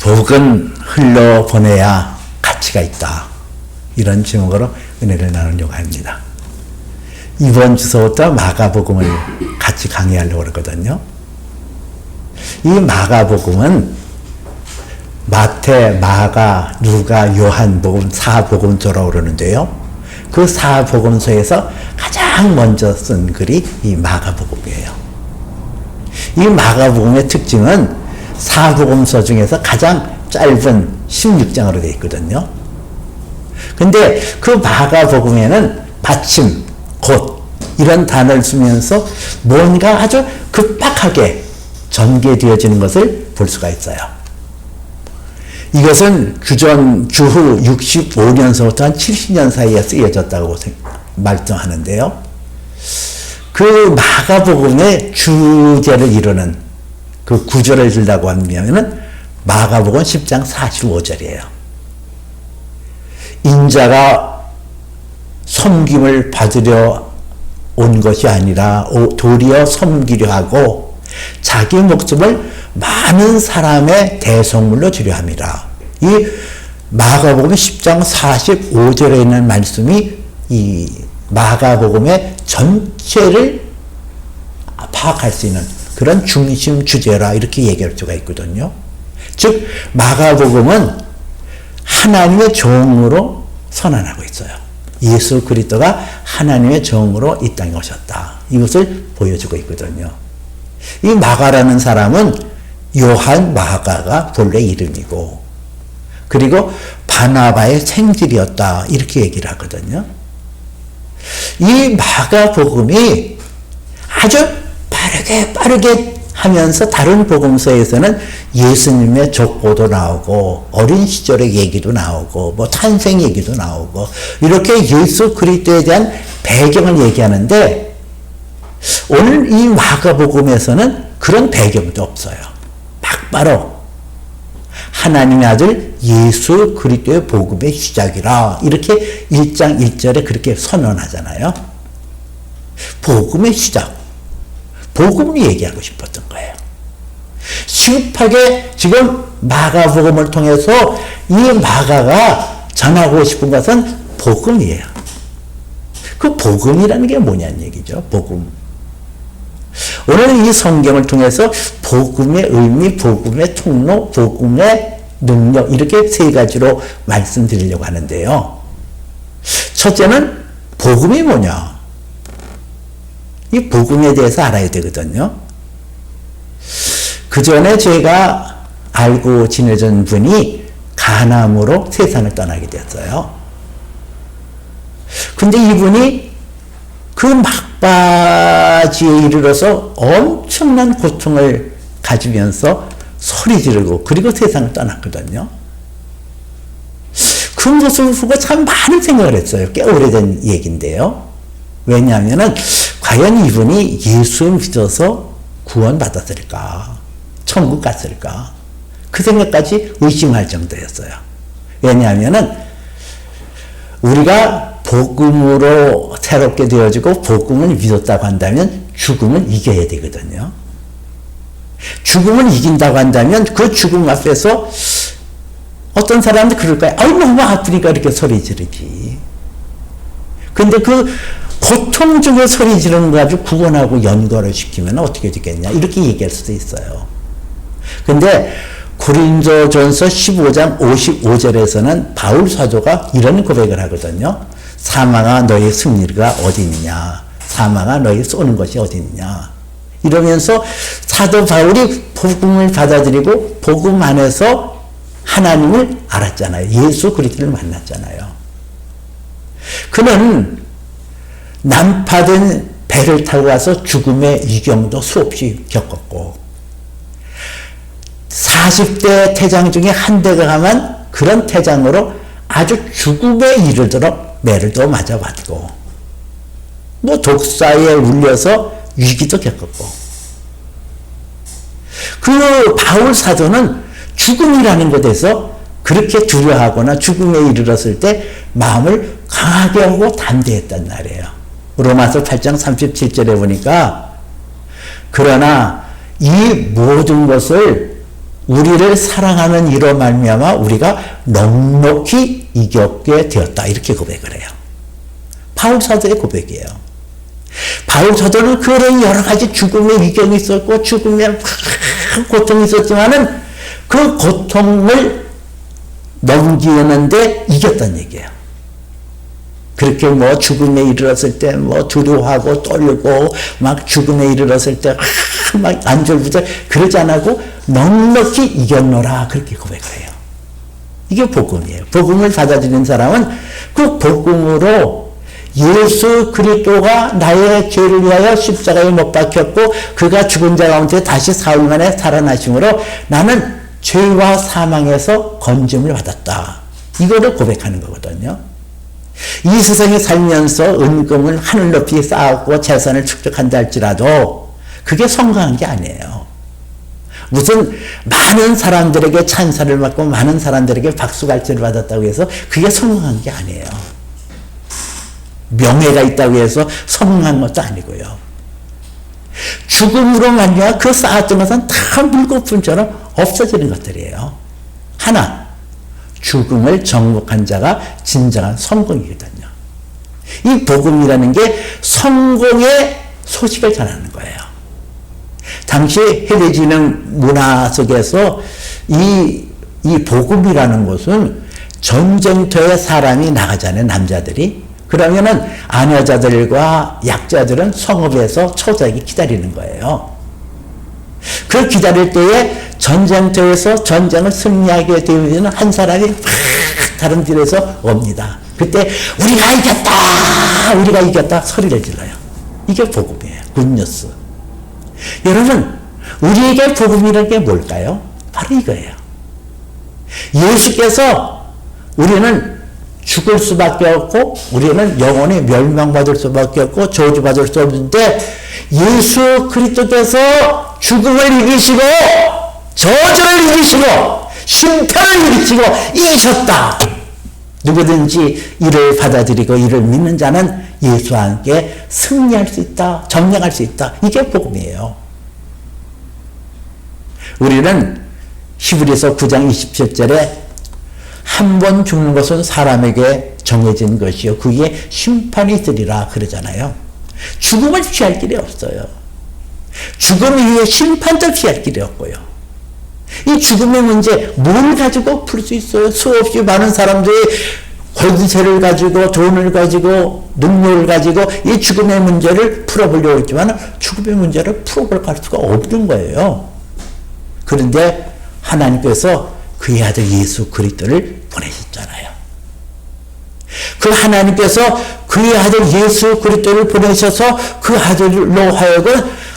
복은 흘러보내야 가치가 있다. 이런 제목으로 은혜를 나누려고 합니다. 이번 주서부터 마가복음을 같이 강의하려고 그러거든요. 이 마가복음은 마태, 마가, 누가, 요한복음, 사복음서라고 그러는데요. 그 사복음서에서 가장 먼저 쓴 글이 이 마가복음이에요. 이 마가복음의 특징은 사복음서 중에서 가장 짧은 16장으로 되어 있거든요. 근데 그 마가복음에는 마침, 곧 이런 단어를 쓰면서 뭔가 아주 급박하게 전개되어지는 것을 볼 수가 있어요. 이것은 주후 65년서부터 한 70년 사이에 쓰여졌다고 말씀하는데요. 그 마가복음의 주제를 이루는 그 구절을 들라고 하면은 마가복음 10장 45절이에요. 인자가 섬김을 받으려 온 것이 아니라 도리어 섬기려 하고 자기 목숨을 많은 사람의 대속물로 주려 함이라. 이 마가복음 10장 45절에 있는 말씀이 이 마가복음의 전체를 파악할 수 있는 그런 중심 주제라 이렇게 얘기할 수가 있거든요. 즉 마가복음은 하나님의 종으로 선언하고 있어요. 예수 그리스도가 하나님의 종으로 이 땅에 오셨다. 이것을 보여주고 있거든요. 이 마가라는 사람은 요한 마가가 본래 이름이고 그리고 바나바의 생질이었다. 이렇게 얘기를 하거든요. 이 마가복음이 아주 빠르게 하면서 다른 복음서에서는 예수님의 족보도 나오고 어린 시절의 얘기도 나오고 뭐 탄생 얘기도 나오고 이렇게 예수 그리스도에 대한 배경을 얘기하는데 오늘 이 마가복음에서는 그런 배경도 없어요. 바로 하나님의 아들 예수 그리스도의 복음의 시작이라 이렇게 1장 1절에 그렇게 선언하잖아요. 복음의 시작. 복음을 얘기하고 싶었던 거예요. 시급하게 지금 마가복음을 통해서 이 마가가 전하고 싶은 것은 복음이에요. 그 복음이라는 게 뭐냐는 얘기죠. 복음. 오늘 이 성경을 통해서 복음의 의미, 복음의 통로, 복음의 능력 이렇게 세 가지로 말씀드리려고 하는데요. 첫째는 복음이 뭐냐? 이 복음에 대해서 알아야 되거든요. 그 전에 제가 알고 지내던 분이 간암으로 세상을 떠나게 됐어요. 근데 이분이 그 막바지에 이르러서 엄청난 고통을 가지면서 소리 지르고 그리고 세상을 떠났거든요. 그 모습을 보고 참 많은 생각을 했어요. 꽤 오래된 얘기인데요. 왜냐하면은 과연 이분이 예수 믿어서 구원받았을까? 천국 갔을까? 그 생각까지 의심할 정도였어요. 왜냐하면은 우리가 복음으로 새롭게 되어지고 복음을 믿었다고 한다면 죽음을 이겨야 되거든요. 죽음을 이긴다고 한다면 그 죽음 앞에서 어떤 사람들 그럴까요? 너무 아프니까 이렇게 소리 지르지. 근데 그 고통 중에 소리 지르는 거 가지고 구원하고 연결을 시키면 어떻게 되겠냐 이렇게 얘기할 수도 있어요. 근데 고린도전서 15장 55절에서는 바울 사도가 이런 고백을 하거든요. 사망아 너의 승리가 어디 있느냐? 사망아 너의 쏘는 것이 어디 있느냐? 이러면서 사도 바울이 복음을 받아들이고 복음 안에서 하나님을 알았잖아요. 예수 그리스도를 만났잖아요. 그는 난파된 배를 타고 가서 죽음의 위경도 수없이 겪었고 40대 태장 중에 한 대가 가면 그런 태장으로 아주 죽음에 이르도록 매를 또 맞아봤고 뭐 독사에 울려서 위기도 겪었고 그 바울 사도는 죽음이라는 것에서 그렇게 두려워하거나 죽음에 이르렀을 때 마음을 강하게 하고 담대했단 말이에요. 로마서 8장 37절에 보니까 그러나 이 모든 것을 우리를 사랑하는 이로 말미암아 우리가 넉넉히 이겼게 되었다. 이렇게 고백을 해요. 바울 사도의 고백이에요. 바울 사도는 그런 여러 가지 죽음의 위경이 있었고 죽음의 고통이 있었지만은 그 고통을 넘기는데 이겼다는 얘기예요. 그렇게 뭐 죽음에 이르렀을 때 뭐 두려워하고 떨고 막 죽음에 이르렀을 때 막 안절부절 그러지 않고 넉넉히 이겼노라 그렇게 고백을 해요. 이게 복음이에요. 복음을 받아들이는 사람은 그 복음으로 예수 그리스도가 나의 죄를 위하여 십자가에 못 박혔고 그가 죽은 자 가운데 다시 사흘 만에 살아나심으로 나는 죄와 사망에서 건짐을 받았다. 이거를 고백하는 거거든요. 이 세상에 살면서 은금을 하늘 높이 쌓았고 재산을 축적한다 할지라도 그게 성공한 게 아니에요. 무슨 많은 사람들에게 찬사를 받고 많은 사람들에게 박수갈채를 받았다고 해서 그게 성공한 게 아니에요. 명예가 있다고 해서 성공한 것도 아니고요. 죽음으로 말미암아 그 쌓았던 것은 다 물거품처럼 없어지는 것들이에요. 하나, 죽음을 정복한 자가 진정한 성공이거든요. 이 복음이라는 게 성공의 소식을 전하는 거예요. 당시 헬레지는 문화 속에서 이 복음이라는 것은 전쟁터에 사람이 나가잖아요. 남자들이. 그러면은 아내자들과 약자들은 성읍에서 처자에게 기다리는 거예요. 그 기다릴 때에 전쟁터에서 전쟁을 승리하게 되면 한 사람이 다른 길에서 옵니다. 그때 우리가 이겼다! 우리가 이겼다! 소리를 질러요. 이게 복음이에요. 굿뉴스. 여러분, 우리에게 복음이라는 게 뭘까요? 바로 이거예요. 예수께서 우리는 죽을 수밖에 없고 우리는 영원히 멸망받을 수밖에 없고 저주받을 수 없는데 예수 그리스도께서 죽음을 이기시고 저주를 이기시고 심판을 이기시고 이기셨다. 누구든지 이를 받아들이고 이를 믿는 자는 예수와 함께 승리할 수 있다. 정량할 수 있다. 이게 복음이에요. 우리는 히브리서 9장 27절에 한 번 죽는 것은 사람에게 정해진 것이요 그 위에 심판이 있으리라 그러잖아요. 죽음을 피할 길이 없어요. 죽음 이후에 심판도 피할 길이 없고요. 이 죽음의 문제 뭘 가지고 풀 수 있어요? 수없이 많은 사람들이 권세를 가지고 돈을 가지고 능력을 가지고 이 죽음의 문제를 풀어보려고 했지만 죽음의 문제를 풀어볼 수가 없는 거예요. 그런데 하나님께서 그의 아들 예수 그리스도를 보내셨잖아요. 그 하나님께서 그의 아들 예수 그리스도를 보내셔서 그 아들로 하여금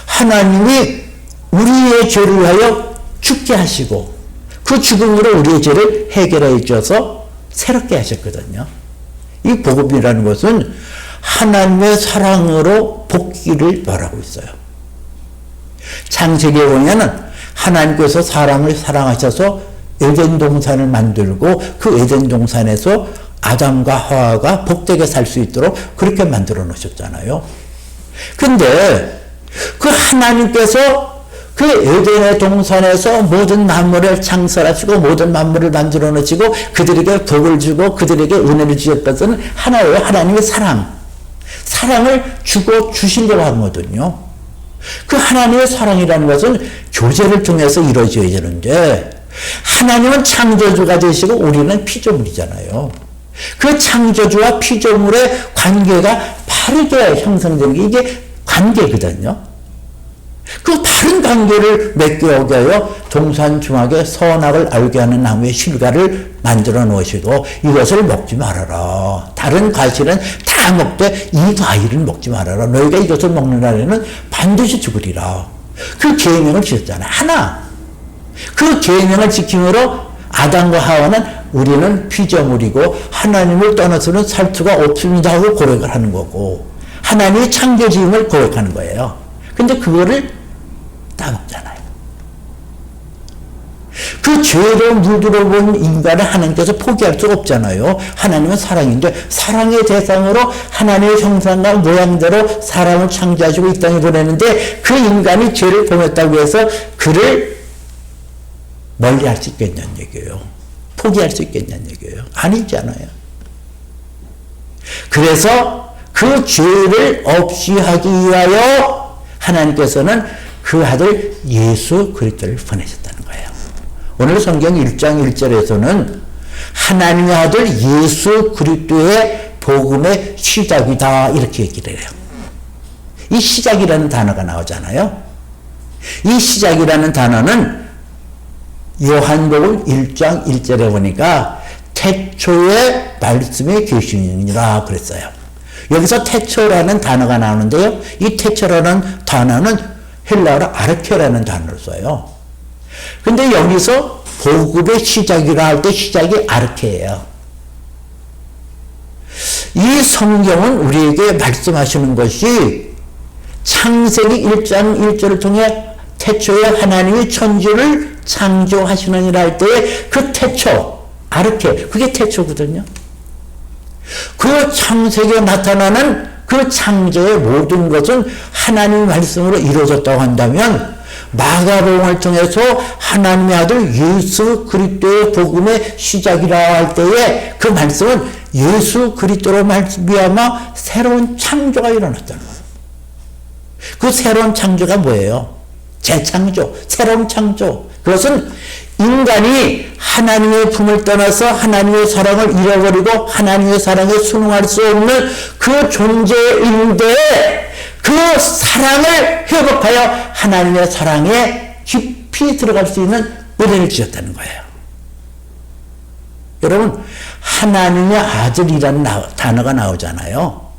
하나님이 우리의 죄를 위하여 죽게 하시고 그 죽음으로 우리의 죄를 해결해 주셔서 새롭게 하셨거든요. 이 복음이라는 것은 하나님의 사랑으로 복귀를 말하고 있어요. 창세기에 보면은 하나님께서 사람을 사랑하셔서 에덴 동산을 만들고 그 에덴 동산에서 아담과 하와가 복되게 살 수 있도록 그렇게 만들어 놓으셨잖아요. 근데 그 하나님께서 그 에덴의 동산에서 모든 만물을 창설하시고 모든 만물을 만들어 놓으시고 그들에게 복을 주고 그들에게 은혜를 주셨던 것은 하나예요. 하나님의 사랑을 주고 주시려고 하거든요. 그 하나님의 사랑이라는 것은 교제를 통해서 이루어져야 되는데 하나님은 창조주가 되시고 우리는 피조물이잖아요. 그 창조주와 피조물의 관계가 바르게 형성된 게 이게 관계거든요. 그 바른 관계를 맺게 하기 위하여 동산 중앙에 선악을 알게 하는 나무의 실과를 만들어 놓으시고 이것을 먹지 말아라. 다른 과실은 다 먹되 이 과일을 먹지 말아라. 너희가 이것을 먹는 날에는 반드시 죽으리라. 그 계명을 주셨잖아요. 하나. 그 계명을 지킴으로 아담과 하와는 우리는 피조물이고 하나님을 떠나서는 살 수가 없습니다 하고 고백을 하는 거고 하나님의 창조지음을 고백하는 거예요. 근데 그거를 따먹잖아요. 그 죄로 물들어 본 인간을 하나님께서 포기할 수가 없잖아요. 하나님은 사랑인데 사랑의 대상으로 하나님의 형상과 모양대로 사람을 창조하시고 이 땅에 보내는데 그 인간이 죄를 범했다고 해서 그를 멀리 할 수 있겠냐는 얘기예요. 포기할 수 있겠냐는 얘기예요. 아니잖아요. 그래서 그 죄를 없이 하기 위하여 하나님께서는 그 아들 예수 그리스도를 보내셨다는 거예요. 오늘 성경 1장 1절에서는 하나님의 아들 예수 그리스도의 복음의 시작이다 이렇게 얘기를 해요. 이 시작이라는 단어가 나오잖아요. 이 시작이라는 단어는 요한복음 1장 1절에 보니까 태초에 말씀이 계시니라 그랬어요. 여기서 태초라는 단어가 나오는데요. 이 태초라는 단어는 헬라어로 아르케라는 단어를 써요. 근데 여기서 복음의 시작이라 할 때 시작이 아르케예요. 이 성경은 우리에게 말씀하시는 것이 창세기 1장 1절을 통해 태초에 하나님이 천지를 창조하시느니라 할 때의 그 태초, 아르케, 그게 태초거든요. 그 창세기에 나타나는 그 창조의 모든 것은 하나님의 말씀으로 이루어졌다고 한다면 마가복음을 통해서 하나님의 아들 예수 그리스도의 복음의 시작이라 할 때에 그 말씀은 예수 그리스도로 말미암아 새로운 창조가 일어났다는 거예요. 그 새로운 창조가 뭐예요? 재창조, 새로운 창조. 그것은 인간이 하나님의 품을 떠나서 하나님의 사랑을 잃어버리고 하나님의 사랑에 순응할 수 없는 그 존재인데 그 사랑을 회복하여 하나님의 사랑에 깊이 들어갈 수 있는 은혜를 주셨다는 거예요. 여러분, 하나님의 아들이라는 단어가 나오잖아요.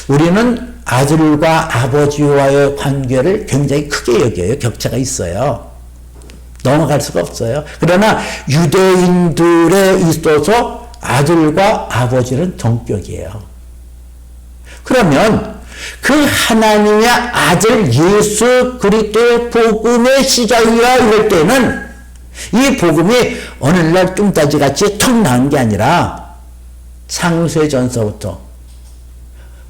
우리는 아들과 아버지와의 관계를 굉장히 크게 여겨요. 격차가 있어요. 넘어갈 수가 없어요. 그러나 유대인들에 있어서 아들과 아버지는 동격이에요. 그러면 그 하나님의 아들 예수 그리스도의 복음의 시작이라 이럴 때는 이 복음이 어느 날 뚱따지같이 턱 나온 게 아니라 창세전서부터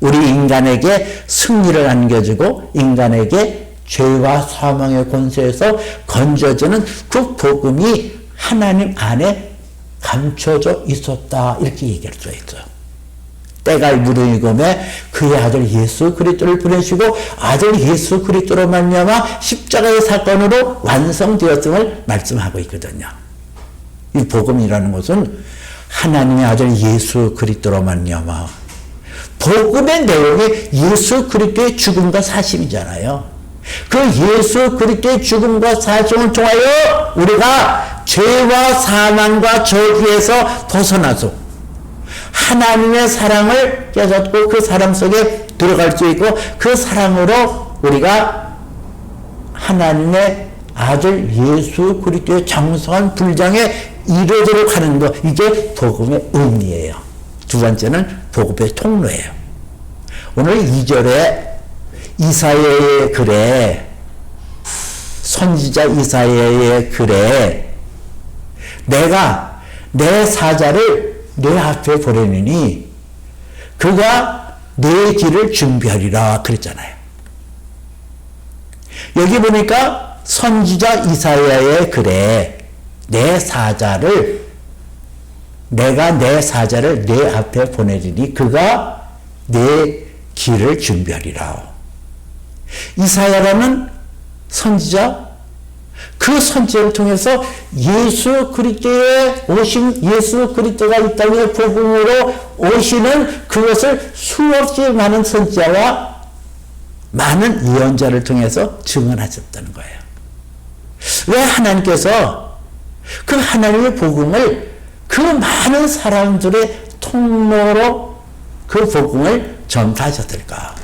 우리 인간에게 승리를 안겨주고 인간에게 죄와 사망의 권세에서 건져주는 그 복음이 하나님 안에 감춰져 있었다 이렇게 얘기할 수 있어요. 때가 무르익음에 그의 아들 예수 그리스도를 보내시고 아들 예수 그리스도로 말미암아 십자가의 사건으로 완성되었음을 말씀하고 있거든요. 이 복음이라는 것은 하나님의 아들 예수 그리스도로 말미암아 복음의 내용이 예수 그리스도의 죽음과 사심이잖아요. 그 예수 그리스도의 죽음과 사심을 통하여 우리가 죄와 사망과 저주에서 벗어나서 하나님의 사랑을 깨닫고 그 사랑 속에 들어갈 수 있고 그 사랑으로 우리가 하나님의 아들 예수 그리스도의 장성한 분량에 이르도록 하는 것, 이게 복음의 의미예요. 두 번째는 복음의 통로예요. 오늘 2절에 이사야의 글에 선지자 이사야의 글에 내가 내 사자를 내 앞에 보내느니 그가 내 길을 준비하리라 그랬잖아요. 여기 보니까 선지자 이사야의 글에 내가 내 사자를 내 앞에 보내리니 그가 내 길을 준비하리라. 이사야라는 선지자, 그 선지자를 통해서 예수 그리스도의 오신 예수 그리스도가 이 땅에 복음으로 오시는 그것을 수없이 많은 선지자와 많은 예언자를 통해서 증언하셨다는 거예요. 왜 하나님께서 그 하나님의 복음을 그 많은 사람들의 통로로 그 복음을 전파하셨을까?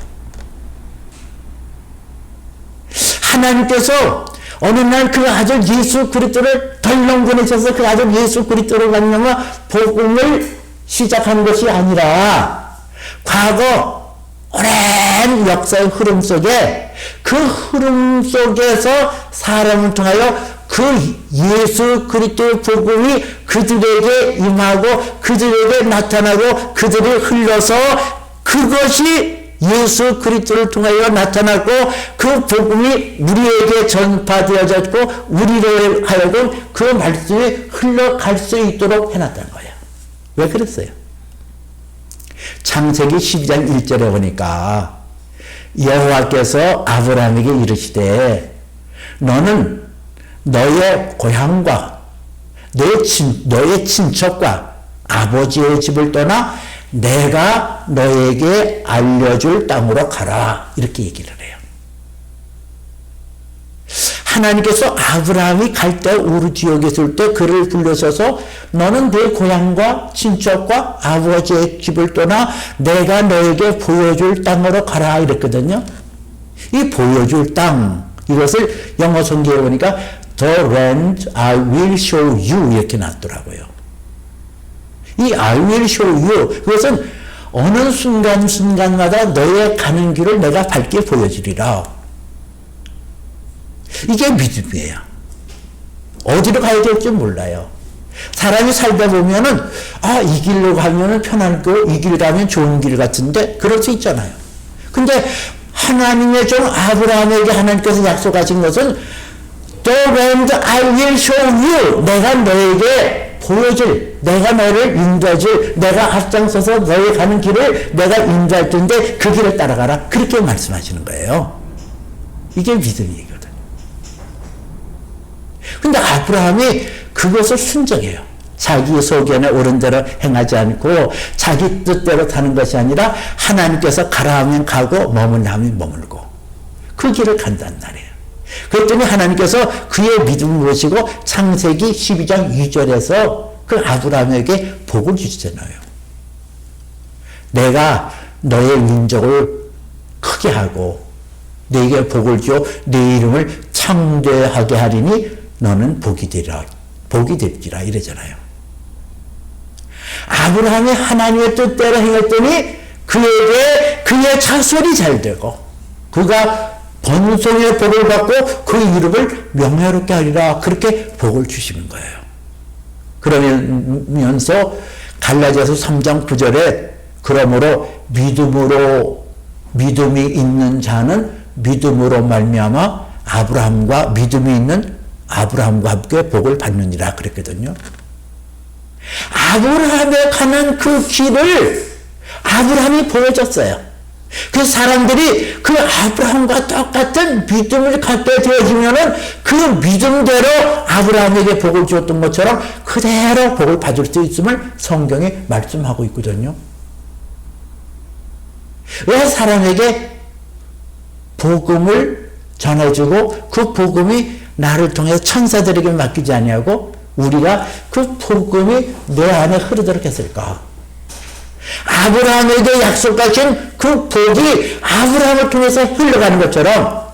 하나님께서 어느 날 그 아들 예수 그리스도를 덜렁 보내셔서 그 아들 예수 그리스도를 만나며 복음을 시작한 것이 아니라 과거 오랜 역사의 흐름 속에 그 흐름 속에서 사람을 통하여 그 예수 그리스도의 복음이 그들에게 임하고 그들에게 나타나고 그들이 흘러서 그것이 예수 그리스도를 통하여 나타났고 그 복음이 우리에게 전파되어졌고 우리로 하여금 그 말씀이 흘러갈 수 있도록 해놨다는 거예요. 왜 그랬어요? 창세기 12장 1절에 보니까 여호와께서 아브라함에게 이르시되 너는 너의 고향과 너의 친척과 아버지의 집을 떠나 내가 너에게 알려줄 땅으로 가라. 이렇게 얘기를 해요. 하나님께서 아브라함이 갈대 우르 지역에 있을 때 그를 불러서서 너는 내 고향과 친척과 아버지의 집을 떠나 내가 너에게 보여줄 땅으로 가라. 이랬거든요. 이 보여줄 땅, 이것을 영어 성경에 보니까 The land I will show you 이렇게 나왔더라고요. 이 I will show you, 그것은 어느 순간순간마다 너의 가는 길을 내가 밝게 보여주리라. 이게 믿음이에요. 어디로 가야 될지 몰라요. 사람이 살다 보면은, 이 길로 가면은 편하고, 이 길 가면 좋은 길 같은데, 그럴 수 있잖아요. 근데 하나님의 종 아브라함에게 하나님께서 약속하신 것은, The land I will show you. 내가 너에게 보여줄, 내가 너를 인도해줄, 내가 앞장서서 너의 가는 길을 내가 인도할 텐데 그 길을 따라가라. 그렇게 말씀하시는 거예요. 이게 믿음이거든. 근데 아브라함이 그것을 순종해요. 자기 소견에 옳은 대로 행하지 않고 자기 뜻대로 타는 것이 아니라 하나님께서 가라 하면 가고 머물라 하면 머물고 그 길을 간단 말이에요. 그랬더니 하나님께서 그의 믿음을 보시고 창세기 12장 2절에서 그 아브라함에게 복을 주시잖아요. 내가 너의 민족을 크게 하고 너에게 복을 주어 네 이름을 창대하게 하리니 너는 복이 되리라. 복이 될지라 이러잖아요. 아브라함이 하나님의 뜻대로 행했더니 그에게 그의 자손이 잘 되고 그가 번성의 복을 받고 그 이름을 명예롭게 하리라. 그렇게 복을 주시는 거예요. 그러면서 갈라디아서 3장 9절에 그러므로 믿음이 있는 자는 믿음으로 말미암아 아브라함과 믿음이 있는 아브라함과 함께 복을 받느니라 그랬거든요. 아브라함에 관한 그 길을 아브라함이 보여줬어요. 그 사람들이 그 아브라함과 똑같은 믿음을 갖게 되어지면은 그 믿음대로 아브라함에게 복을 주었던 것처럼 그대로 복을 받을 수 있음을 성경에 말씀하고 있거든요. 왜 사람에게 복음을 전해주고 그 복음이 나를 통해 천사들에게 맡기지 아니하고 우리가 그 복음이 내 안에 흐르도록 했을까? 아브라함에게 약속하신 그 복이 아브라함을 통해서 흘러가는 것처럼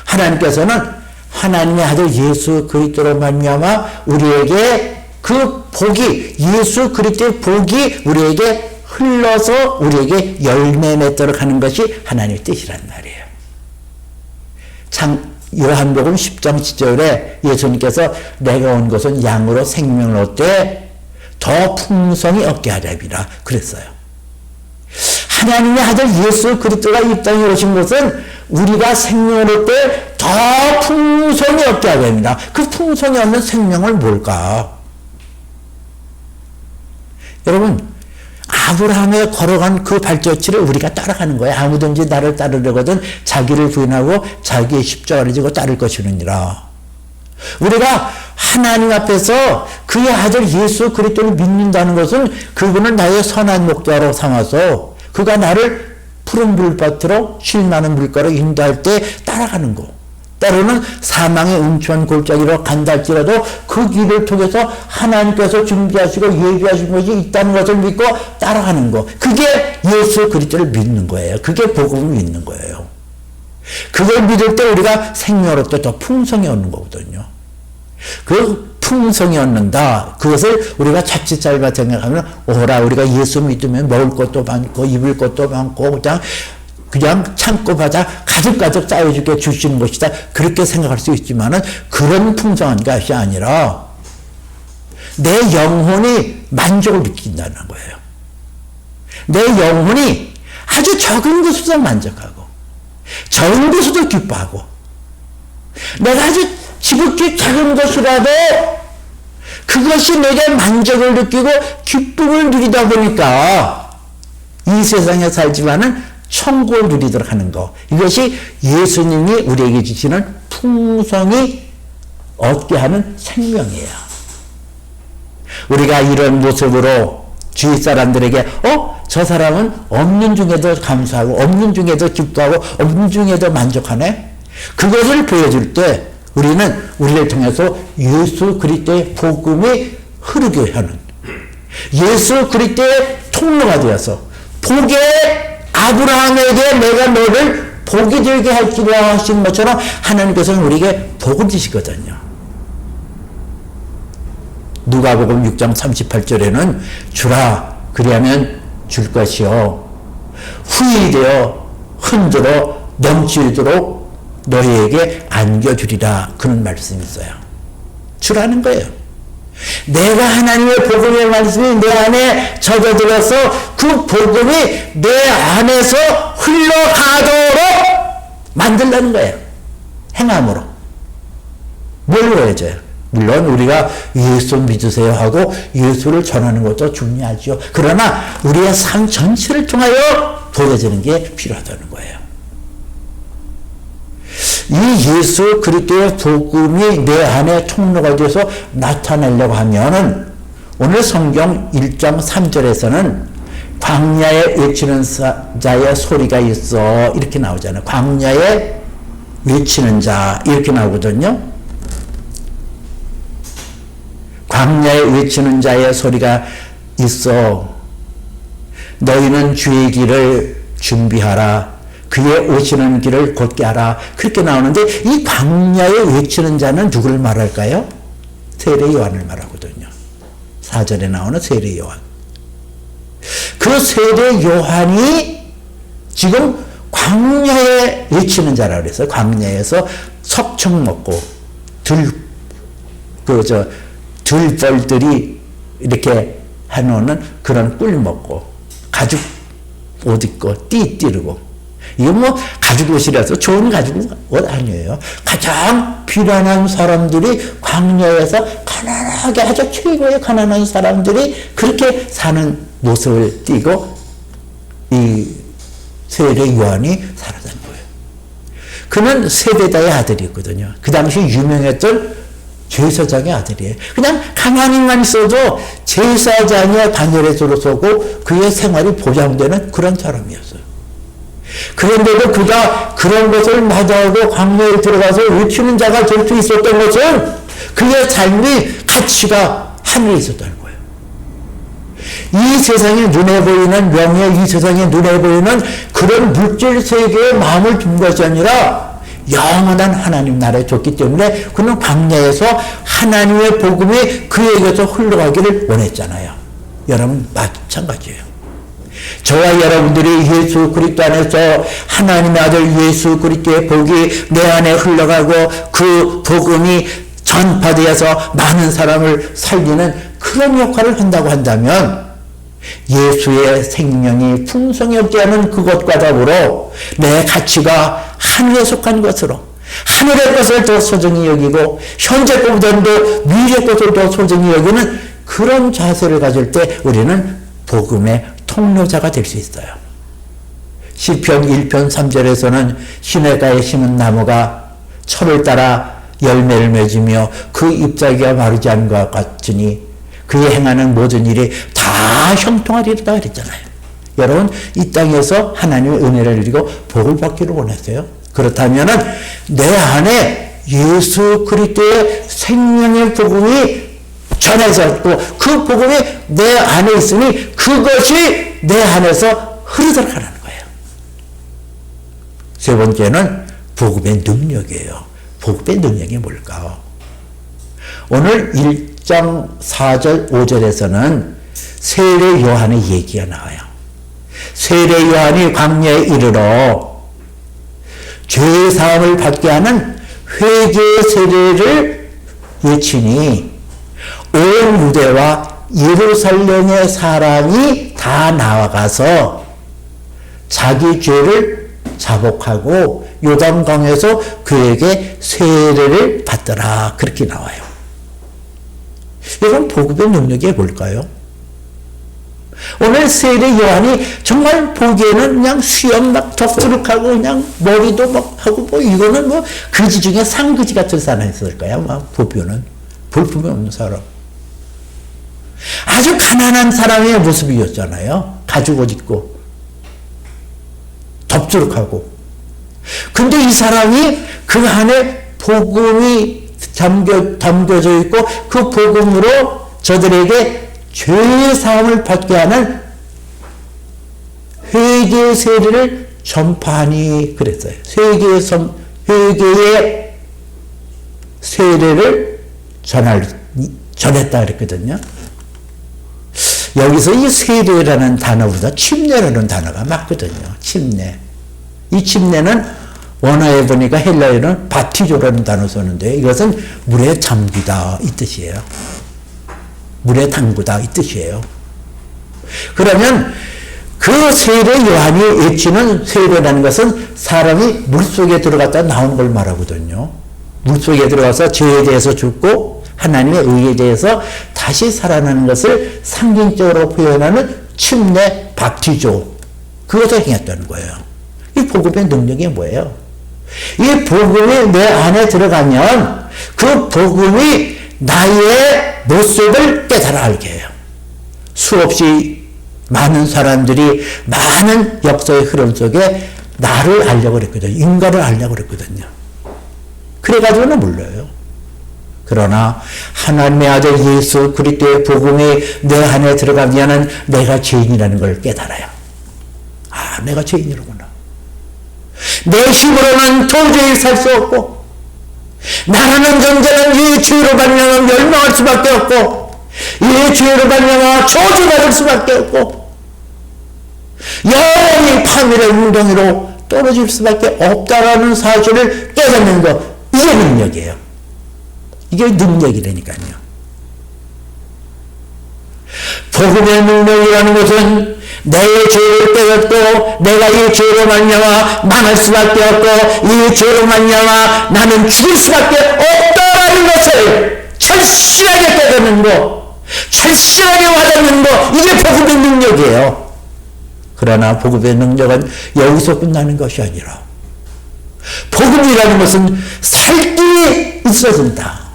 하나님께서는 하나님의 아들 예수 그리스도로 말미암아 우리에게 그 복이 예수 그리스도의 복이 우리에게 흘러서 우리에게 열매 맺도록 하는 것이 하나님의 뜻이란 말이에요. 요한복음 10장 10절에 예수님께서 내가 온 것은 양으로 생명을 얻되 더 풍성히 얻게 하려니라 그랬어요. 하나님의 아들 예수 그리스도가 이 땅에 오신 것은 우리가 생명을 얻되 더 풍성히 얻게 하려니라. 그 풍성히 얻는 생명을 뭘까? 여러분, 아브라함에 걸어간 그 발자취를 우리가 따라가는 거예요. 아무든지 나를 따르려거든 자기를 부인하고 자기의 십자가를 지고 따를 것이느니라. 우리가 하나님 앞에서 그의 아들 예수 그리스도를 믿는다는 것은 그분을 나의 선한 목자로 삼아서 그가 나를 푸른 물밭으로 쉴 만한 물가로 인도할 때 따라가는 거. 때로는 사망의 음추한 골짜기로 간다 할지라도 그 길을 통해서 하나님께서 준비하시고 예비하신 것이 있다는 것을 믿고 따라가는 거. 그게 예수 그리스도를 믿는 거예요. 그게 복음을 믿는 거예요. 그걸 믿을 때 우리가 생명을 얻고 더 풍성히 얻는 거거든요. 그 풍성히 얻는다. 그것을 우리가 자칫 잘못 생각하면 오라 우리가 예수 믿으면 먹을 것도 많고 입을 것도 많고 그냥 창고 바자 가득가득 쌓여주게 주시는 것이다. 그렇게 생각할 수 있지만은 그런 풍성한 것이 아니라 내 영혼이 만족을 느낀다는 거예요. 내 영혼이 아주 적은 것으로 만족하고 적은 것으로 기뻐하고 내가 아주 지극히 작은 것이라도 그것이 내게 만족을 느끼고 기쁨을 누리다 보니까 이 세상에 살지만은 천국을 누리도록 하는 것, 이것이 예수님이 우리에게 주시는 풍성히 얻게 하는 생명이에요. 우리가 이런 모습으로 주위 사람들에게 저 사람은 없는 중에도 감사하고 없는 중에도 기뻐하고 없는 중에도 만족하네, 그것을 보여줄 때 우리는 우리를 통해서 예수 그리스도의 복음이 흐르게 하는, 예수 그리스도의 통로가 되어서 복의 아브라함에게 내가 너를 복이 되게 할지라 하신 것처럼 하나님께서는 우리에게 복을 주시거든요. 누가복음 6장 38절에는 주라 그리하면 줄 것이요 후히 되어 흔들어 넘치도록 너희에게 안겨주리라, 그런 말씀이 있어요. 주라는 거예요. 내가 하나님의 복음의 말씀이 내 안에 젖어들어서 그 복음이 내 안에서 흘러가도록 만들라는 거예요. 행함으로. 뭘 보여줘요? 물론 우리가 예수 믿으세요 하고 예수를 전하는 것도 중요하죠. 그러나 우리의 삶 전체를 통하여 보여지는 게 필요하다는 거예요. 이 예수 그리스도의 복음이 내 안에 통로가 되어서 나타내려고 하면은 오늘 성경 1장 3절에서는 광야에 외치는 자의 소리가 있어 이렇게 나오잖아요. 광야에 외치는 자 이렇게 나오거든요. 광야에 외치는 자의 소리가 있어 너희는 주의 길을 준비하라, 그의 오시는 길을 곧게 하라, 그렇게 나오는데 이 광야에 외치는 자는 누구를 말할까요? 세례 요한을 말하거든요. 4절에 나오는 세례 요한. 그 세례 요한이 지금 광야에 외치는 자라고 그랬어요. 광야에서 석청 먹고 들벌들이 이렇게 해놓는 그런 꿀 먹고 가죽 옷 입고 띠 띠르고, 이거 뭐 가죽 옷이라서 좋은 가죽 옷 아니에요. 가장 비난한 사람들이 광야에서 가난하게, 아주 최고의 가난한 사람들이 그렇게 사는 모습을 띠고 이 세례 요한이 살아다닌 거예요. 그는 세베다의 아들이었거든요. 그 당시 유명했던 제사장의 아들이에요. 그냥 가만히만 있어도 제사장의 반열에 들어서고 그의 생활이 보장되는 그런 사람이었어요. 그런데도 그가 그런 것을 마다하고 광야에 들어가서 외치는 자가 될 수 있었던 것은 그의 삶이 가치가 하늘에 있었다는 거예요. 이 세상에 눈에 보이는 명예, 이 세상에 눈에 보이는 그런 물질 세계에 마음을 둔 것이 아니라 영원한 하나님 나라에 줬기 때문에 그는 광야에서 하나님의 복음이 그에게서 흘러가기를 원했잖아요. 여러분 마찬가지예요. 저와 여러분들이 예수 그리스도 안에서 하나님의 아들 예수 그리스도의 복이 내 안에 흘러가고 그 복음이 전파되어서 많은 사람을 살리는 그런 역할을 한다고 한다면 예수의 생명이 풍성히 없지 않은 그것과 더불어 내 가치가 하늘에 속한 것으로 하늘의 것을 더 소중히 여기고 현재 것보다도 미래 것을 더 소중히 여기는 그런 자세를 가질 때 우리는 복음의 통로자가 될 수 있어요. 시편 1편 3절에서는 시냇가에 심은 나무가 철을 따라 열매를 맺으며 그 잎사귀가 마르지 않은 것 같으니 그의 행하는 모든 일이 다 형통하리라 그랬잖아요. 여러분 이 땅에서 하나님의 은혜를 누리고 복을 받기를 원하세요? 그렇다면은 내 안에 예수 그리스도의 생명의 복음이 전해졌고 그 복음이 내 안에 있으니 그것이 내 안에서 흐르도록 하라는 거예요. 세 번째는 복음의 능력이에요. 복음의 능력이 뭘까? 오늘 1장 4절 5절에서는 세례 요한의 얘기가 나와요. 세례 요한이 광야에 이르러 죄사함을 받게 하는 회개 세례를 외치니 온 유대와 예루살렘의 사람이 다 나와가서 자기 죄를 자복하고 요단강에서 그에게 세례를 받더라. 그렇게 나와요. 이건 복음의 능력이 뭘까요? 오늘 세례 요한이 정말 보기에는 그냥 수염 막 덥수룩하고 그냥 머리도 막 하고 뭐 이거는 뭐 그지 중에 상그지 같은 사람이었을 거야. 막 보면은 볼품이 없는 사람. 아주 가난한 사람의 모습이었잖아요. 가죽 옷 입고 덥수룩하고. 근데 이 사람이 그 안에 복음이 담겨져 있고 그 복음으로 저들에게 죄의 사함을 받게 하는 회개 세례를 전파하니 그랬어요. 회개의 세례를 전했다 그랬거든요. 여기서 이 세례라는 단어보다 침례라는 단어가 맞거든요. 침례. 이 침례는 원어에 보니까 헬라어는 바티조라는 단어 쓰는데 이것은 물에 잠기다 이 뜻이에요. 물에 담그다 이 뜻이에요. 그러면 그 세례 요한이 외치는 세례라는 것은 사람이 물속에 들어갔다 나오는 걸 말하거든요. 물속에 들어가서 죄에 대해서 죽고 하나님의 의에 대해서 다시 살아나는 것을 상징적으로 표현하는 침례 바티조. 그것을 행했다는 거예요. 이 복음의 능력이 뭐예요? 이 복음이 내 안에 들어가면 그 복음이 나의 모습을 깨달아 알게 해요. 수없이 많은 사람들이 많은 역사의 흐름 속에 나를 알려고 그랬거든요. 인간을 알려고 그랬거든요. 그래가지고는 몰라요. 그러나 하나님의 아들 예수 그리스도의 복음이 내 안에 들어가면 내가 죄인이라는 걸 깨달아요. 아, 내가 죄인이로구나. 내 힘으로는 도저히 살 수 없고 나라는 존재는 이 죄로 말미암아 멸망할 수밖에 없고 이 죄로 말미암아 저주받을 수밖에 없고 영원히 파멸의 웅덩이로 떨어질 수밖에 없다라는 사실을 깨닫는 것, 이게 능력이에요. 이게 능력이라니까요. 복음의 능력이라는 것은 내 죄를 깨닫고 내가 이 죄로 말미암아 망할 수밖에 없고 이 죄로 말미암아 나는 죽을 수밖에 없다라는 것을 철실하게 깨닫는 것, 철실하게 와닿는 것, 이게 복음의 능력이에요. 그러나 복음의 능력은 여기서 끝나는 것이 아니라 복음이라는 것은 살 길이 있어진다.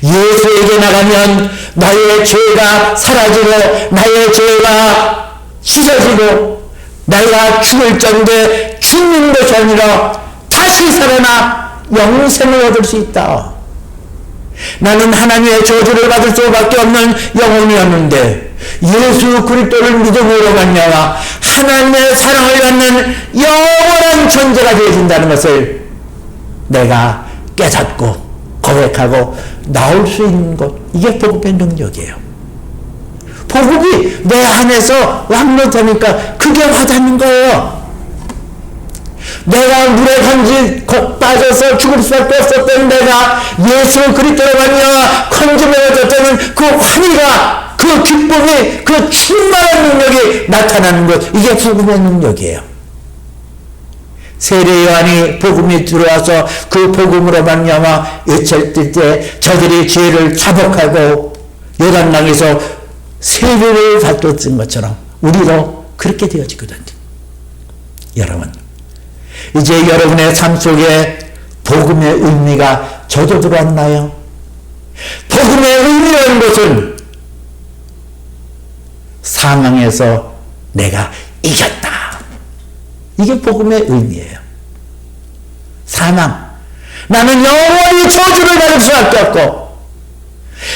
예수에게 나가면 나의 죄가 사라지고 나의 죄가 씻어지고 내가 죽을 정도에 죽는 것이 아니라 다시 살아나 영생을 얻을 수 있다. 나는 하나님의 저주를 받을 수밖에 없는 영혼이었는데 예수 그리스도를 믿음으로 말미암아 하나님의 사랑을 받는 영원한 존재가 되어진다는 것을 내가 깨닫고 고백하고 나올 수 있는 것, 이게 복음의 능력이에요. 복음이 내 안에서 왕노되니까 그게 와닿는 거예요. 내가 물에 빠져서 죽을 수밖에 없었던 내가 예수 그리스도로 말미암아 건짐을 얻었다는 그 환희가, 그 기쁨이, 그 충만한 능력이 나타나는 것, 이게 복음의 능력이에요. 세례 요한이 복음이 들어와서 그 복음으로 말미암아 외쳤을 때 저들이 죄를 자복하고 요단강에서 세례를 받았던 것처럼 우리도 그렇게 되어지거든요. 여러분, 이제 여러분의 삶 속에 복음의 의미가 저도 들어왔나요? 복음의 의미라는 것은 사망에서 내가 이겼다. 이게 복음의 의미예요. 사망. 나는 영원히 저주를 받을 수밖에 없고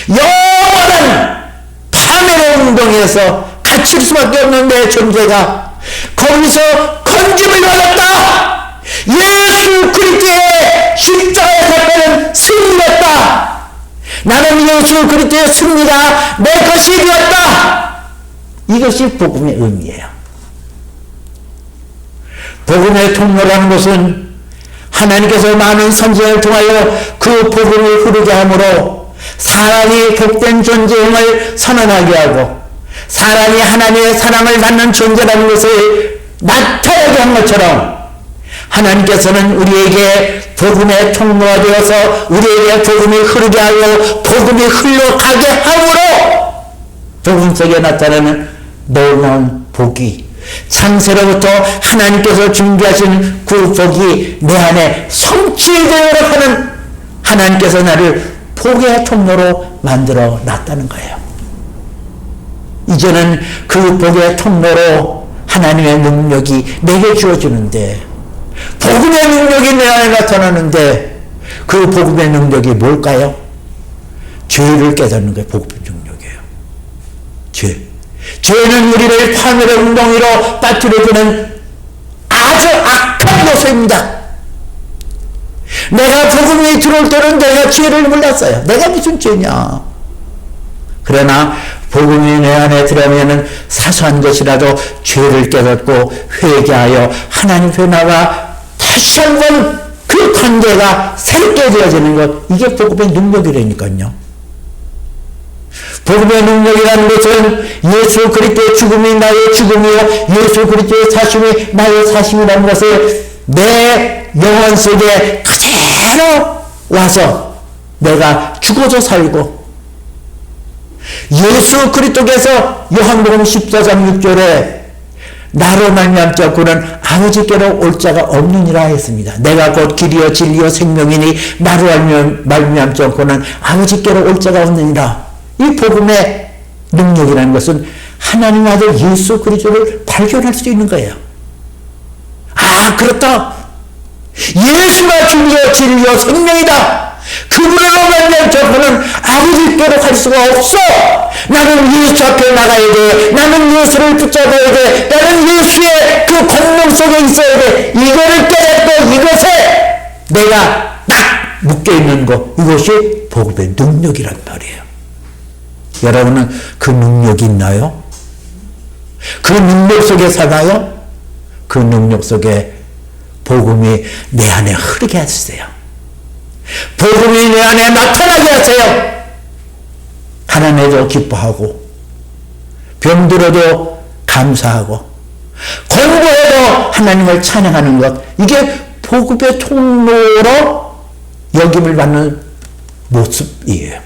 영원한 파멸의 웅덩이에서 갇힐 수밖에 없는 내 존재가 거기서 건짐을 받았다. 예수 그리스도의 십자가의 사건은 승리했다. 나는 예수 그리스도의 승리가 내 것이 되었다. 이것이 복음의 의미예요. 복음의 통로라는 것은 하나님께서 많은 선지자를 통하여 그 복음을 흐르게 함으로 사람이 복된 존재임을 선언하게 하고 사람이 하나님의 사랑을 받는 존재라는 것을 나타나게 한 것처럼 하나님께서는 우리에게 복음의 통로가 되어서 우리에게 복음이 흐르게 하고 복음이 흘러가게 함으로 복음 속에 나타나는 놀라운 복이 창세로부터 하나님께서 준비하신 그 복이 내 안에 성취되도록 하는 하나님께서 나를 복의 통로로 만들어 놨다는 거예요. 이제는 그 복의 통로로 하나님의 능력이 내게 주어지는데 복음의 능력이 내 안에 나타나는데 그 복음의 능력이 뭘까요? 죄를 깨닫는 게 복음의 능력이에요. 죄는 우리를 파멸의 웅덩이로 빠뜨려주는 아주 악한 요소입니다. 내가 복음이 들어올 때는 내가 죄를 몰랐어요. 내가 무슨 죄냐. 그러나 복음이 내 안에 들어오면 사소한 것이라도 죄를 깨닫고 회개하여 하나님 앞에 나가 다시 한번 그 관계가 새롭게 되어지는 것, 이게 복음의 능력이라니까요. 복음의 능력이라는 것은 예수 그리스도의 죽음이 나의 죽음이요 예수 그리스도의 사심이 나의 사심이라는 것을 내 영혼 속에 그대로 와서 내가 죽어서 살고 예수 그리스도께서 요한복음 14장 6절에 나로 말미암지 않고는 아버지께로 올 자가 없느니라 했습니다. 내가 곧 길이요 진리요 생명이니 나로 말미암지 않고는 아버지께로 올 자가 없느니라. 이 복음의 능력이라는 것은 하나님 아들 예수 그리스도를 발견할 수 있는 거예요. 아, 그렇다. 예수가 길이요 진리요 생명이다. 그분으로 말미암지 않고는 아버지께로 갈 수가 없어. 나는 예수 앞에 나가야 돼. 나는 예수를 붙잡아야 돼. 나는 예수의 그 권능 속에 있어야 돼. 이거를 깨닫고 이것에 내가 딱 묶여있는 것, 이것이 복음의 능력이란 말이에요. 여러분은 그 능력이 있나요? 그 능력 속에 사나요? 그 능력 속에 복음이 내 안에 흐르게 하세요. 복음이 내 안에 나타나게 하세요. 가난해도 기뻐하고 병들어도 감사하고 공부해도 하나님을 찬양하는 것, 이게 복음의 통로로 여김을 받는 모습이에요.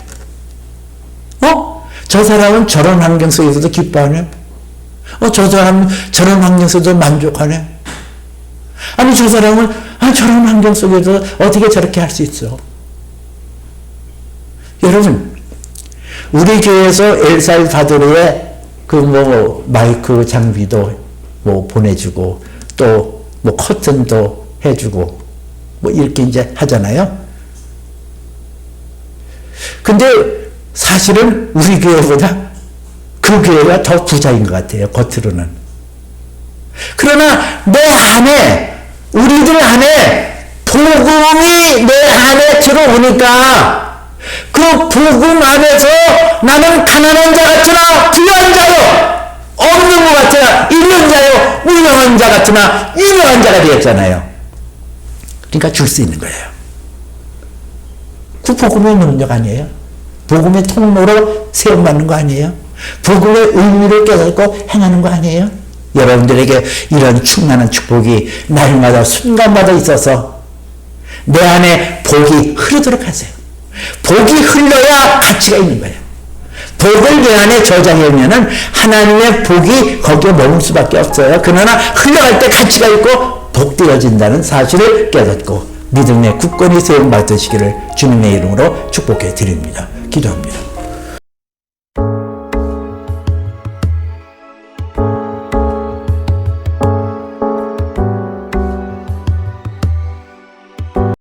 저 사람은 저런 환경 속에서도 기뻐하네. 저 사람은 저런 환경 속에서도 만족하네. 아니, 저 사람은 저런 환경 속에서 어떻게 저렇게 할 수 있어? 여러분, 우리 교회에서 엘살바도르에 마이크 장비도 보내주고 또 커튼도 해주고 이렇게 이제 하잖아요. 근데 사실은 우리 교회보다 그 교회가 더 부자인 것 같아요, 겉으로는. 그러나 내 안에, 우리들 안에 복음이 내 안에 들어오니까 그 복음 안에서 나는 가난한 자 같으나 부유한 자요, 없는 것 같으나 있는 자요, 무명한 자 같으나 유명한 자가 되었잖아요. 그러니까 줄 수 있는 거예요. 그 복음의 능력 아니에요? 복음의 통로로 세움받는 거 아니에요? 복음의 의미를 깨닫고 행하는 거 아니에요? 여러분들에게 이런 충만한 축복이 날마다 순간마다 있어서 내 안에 복이 흐르도록 하세요. 복이 흘러야 가치가 있는 거예요. 복을 내 안에 저장하면은 하나님의 복이 거기에 머물 수밖에 없어요. 그러나 흘러갈 때 가치가 있고 복되어진다는 사실을 깨닫고 믿음의 굳건히 세움받으시기를 주님의 이름으로 축복해 드립니다. 기도합니다.